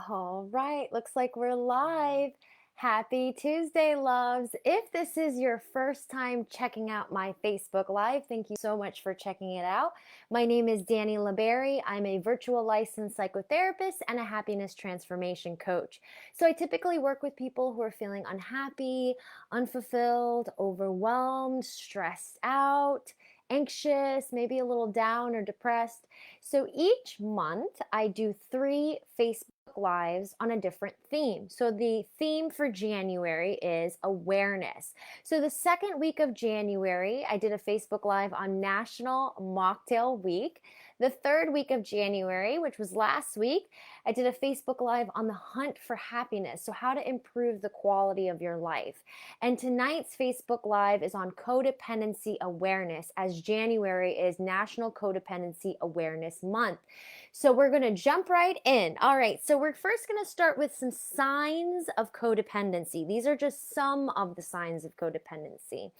All right, looks like we're live. Happy Tuesday, loves. If this is your first time checking out my Facebook Live, thank you so much for checking it out. My name is Dani LeBerry. I'm a virtual licensed psychotherapist and a happiness transformation coach. So I typically work with people who are feeling unhappy, unfulfilled, overwhelmed, stressed out, anxious, maybe a little down or depressed. So each month I do 3 Facebook Lives on a different theme. So the theme for January is awareness. So the second week of January, I did a Facebook Live on National Mocktail Week. The third week of January, which was last week, I did a Facebook Live on the hunt for happiness. So how to improve the quality of your life. And tonight's Facebook Live is on codependency awareness, as January is National Codependency Awareness Month. So we're going to jump right in. All right, so we're first going to start with some signs of codependency. These are just some of the signs of codependency.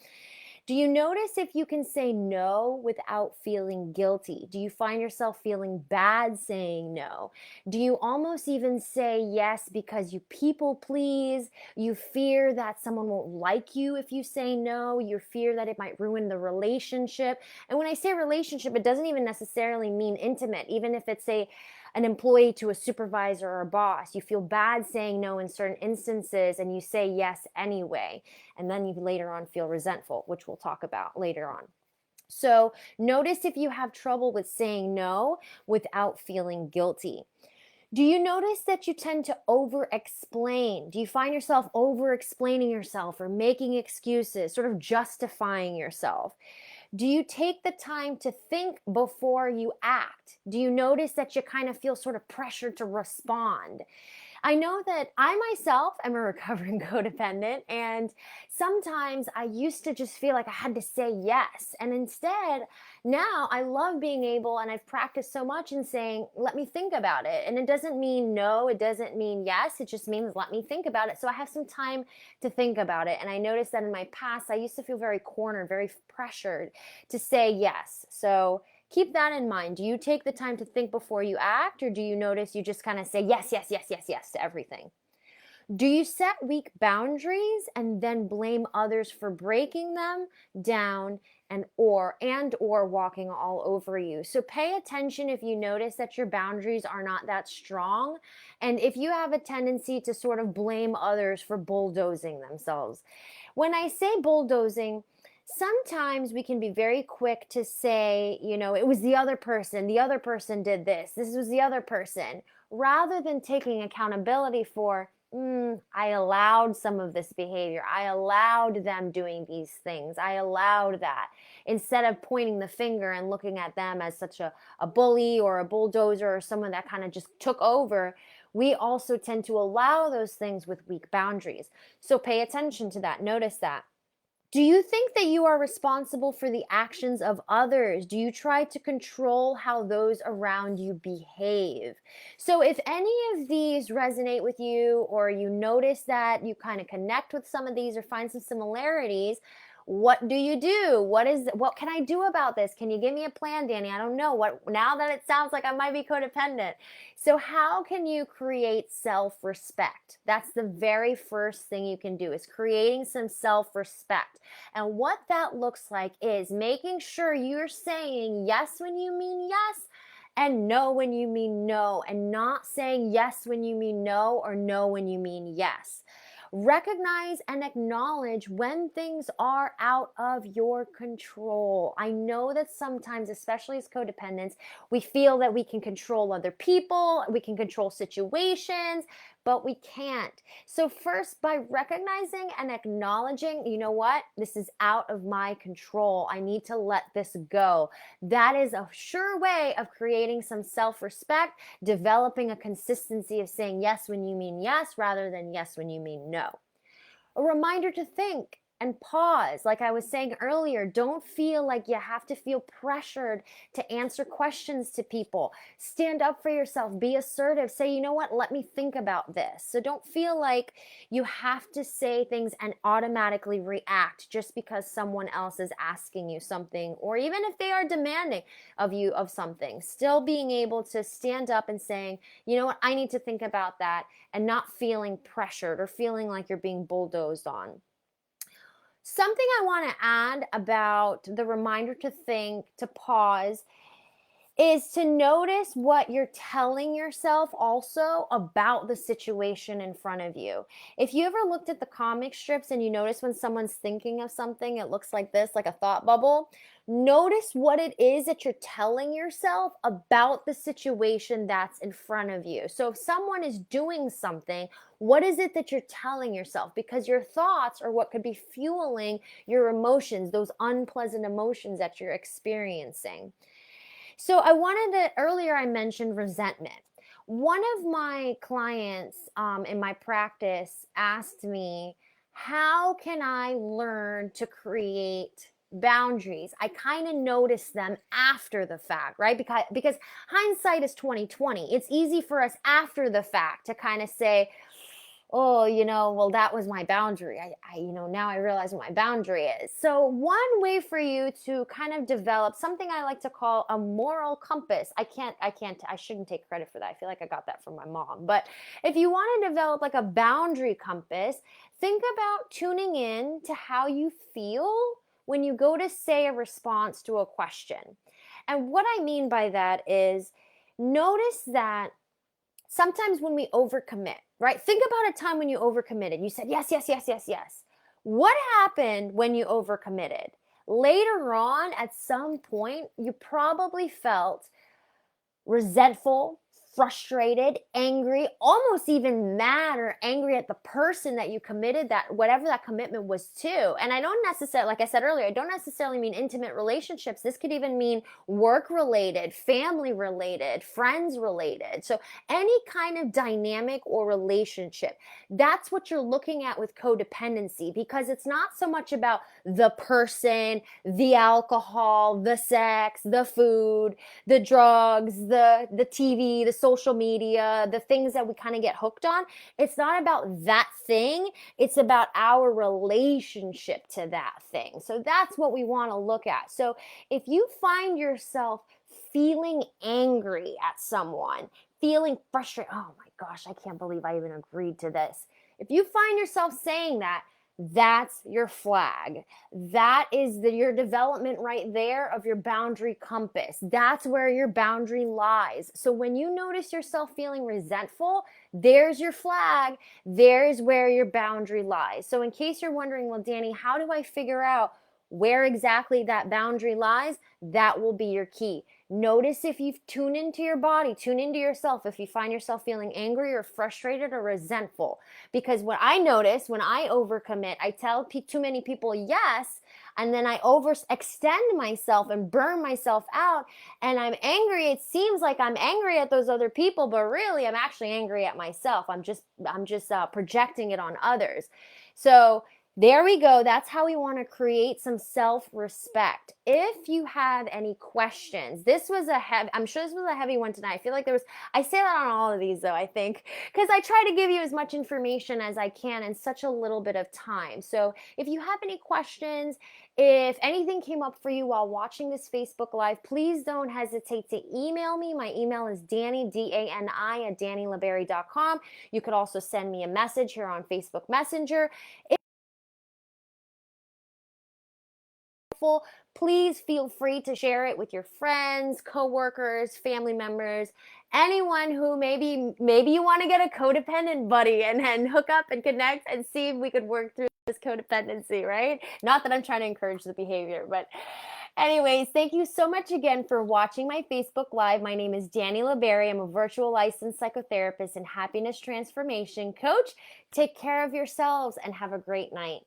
Do you notice if you can say no without feeling guilty? Do you find yourself feeling bad saying no? Do you almost even say yes because you people please? You fear that someone won't like you if you say no. You fear that it might ruin the relationship. And when I say relationship, it doesn't even necessarily mean intimate. Even if it's an employee to a supervisor or a boss, you feel bad saying no in certain instances and you say yes anyway. And then you later on feel resentful, which we'll talk about later on. So notice if you have trouble with saying no without feeling guilty. Do you notice that you tend to over-explain? Do you find yourself over-explaining yourself or making excuses, sort of justifying yourself? Do you take the time to think before you act? Do you notice that you kind of feel sort of pressured to respond? I know that I myself am a recovering codependent, and sometimes I used to just feel like I had to say yes. And instead, now I love being able, and I've practiced so much in saying, let me think about it. And it doesn't mean no, it doesn't mean yes, it just means let me think about it. So I have some time to think about it. And I noticed that in my past, I used to feel very cornered, very pressured to say yes. So keep that in mind. Do you take the time to think before you act, or do you notice you just kind of say yes, yes, yes, yes, yes to everything? Do you set weak boundaries and then blame others for breaking them down and or walking all over you? So pay attention if you notice that your boundaries are not that strong, and if you have a tendency to sort of blame others for bulldozing themselves. When I say bulldozing, sometimes we can be very quick to say, it was the other person did this was the other person, rather than taking accountability for, I allowed some of this behavior. I allowed them doing these things. I allowed that. Instead of pointing the finger and looking at them as such a bully or a bulldozer or someone that kind of just took over, we also tend to allow those things with weak boundaries. So pay attention to that. Notice that. Do you think that you are responsible for the actions of others? Do you try to control how those around you behave? So if any of these resonate with you, or you notice that you kind of connect with some of these or find some similarities, what do you do? What can I do about this? Can you give me a plan, Dani? I don't know. What now that it sounds like I might be codependent. So how can you create self-respect? That's the very first thing you can do, is creating some self-respect. And what that looks like is making sure you're saying yes when you mean yes and no when you mean no, and not saying yes when you mean no or no when you mean yes. Recognize and acknowledge when things are out of your control. I know that sometimes, especially as codependents, we feel that we can control other people, we can control situations, but we can't. So first, by recognizing and acknowledging, you know what, this is out of my control, I need to let this go. That is a sure way of creating some self-respect, developing a consistency of saying yes when you mean yes rather than yes when you mean no. A reminder to think and pause. Like I was saying earlier, don't feel like you have to feel pressured to answer questions to people. Stand up for yourself, be assertive, say, you know what, let me think about this. So don't feel like you have to say things and automatically react just because someone else is asking you something, or even if they are demanding of you of something. Still being able to stand up and saying, you know what, I need to think about that, and not feeling pressured or feeling like you're being bulldozed on. Something I want to add about the reminder to think, to pause, is to notice what you're telling yourself also about the situation in front of you. If you ever looked at the comic strips and you notice when someone's thinking of something, it looks like this, like a thought bubble. Notice what it is that you're telling yourself about the situation that's in front of you. So if someone is doing something, what is it that you're telling yourself? Because your thoughts are what could be fueling your emotions, those unpleasant emotions that you're experiencing. So earlier I mentioned resentment. One of my clients in my practice asked me, how can I learn to create boundaries? I kind of notice them after the fact, right? Because hindsight is 2020. It's easy for us after the fact to kind of say, oh, well, that was my boundary. Now I realize what my boundary is. So one way for you to kind of develop something I like to call a moral compass. I shouldn't take credit for that. I feel like I got that from my mom. But if you want to develop like a boundary compass, think about tuning in to how you feel when you go to say a response to a question. And what I mean by that is, notice that sometimes when we overcommit, right? Think about a time when you overcommitted. You said, yes, yes, yes, yes, yes. What happened when you overcommitted? Later on, at some point, you probably felt resentful, frustrated, angry, almost even mad or angry at the person that you committed that, whatever that commitment was to. And I don't necessarily, like I said earlier, I don't necessarily mean intimate relationships. This could even mean work related, family related, friends related. So any kind of dynamic or relationship, that's what you're looking at with codependency, because it's not so much about the person, the alcohol, the sex, the food, the drugs, the TV, the social media, the things that we kind of get hooked on. It's not about that thing. It's about our relationship to that thing. So that's what we want to look at. So if you find yourself feeling angry at someone, feeling frustrated, oh my gosh, I can't believe I even agreed to this. If you find yourself saying that, that's your flag. That is your development right there of your boundary compass. That's where your boundary lies. So when you notice yourself feeling resentful, there's your flag. There's where your boundary lies. So in case you're wondering, well, Dani, how do I figure out where exactly that boundary lies? That will be your key. Notice if you tune into your body, tune into yourself, if you find yourself feeling angry or frustrated or resentful. Because what I notice when I overcommit, I tell too many people yes, and then I overextend myself and burn myself out, and I'm angry. It seems like I'm angry at those other people, but really I'm actually angry at myself. I'm just projecting it on others. So there we go. That's how we want to create some self-respect. If you have any questions, I'm sure this was a heavy one tonight. I feel like I say that on all of these though, I think, because I try to give you as much information as I can in such a little bit of time. So if you have any questions, if anything came up for you while watching this Facebook Live, please don't hesitate to email me. My email is Dani, Dani, at DaniLaberry.com. You could also send me a message here on Facebook Messenger. Please feel free to share it with your friends, coworkers, family members, anyone who maybe you want to get a codependent buddy and hook up and connect and see if we could work through this codependency, right? Not that I'm trying to encourage the behavior, but anyways, thank you so much again for watching my Facebook Live. My name is Dani Laberry. I'm a virtual licensed psychotherapist and happiness transformation coach. Take care of yourselves and have a great night.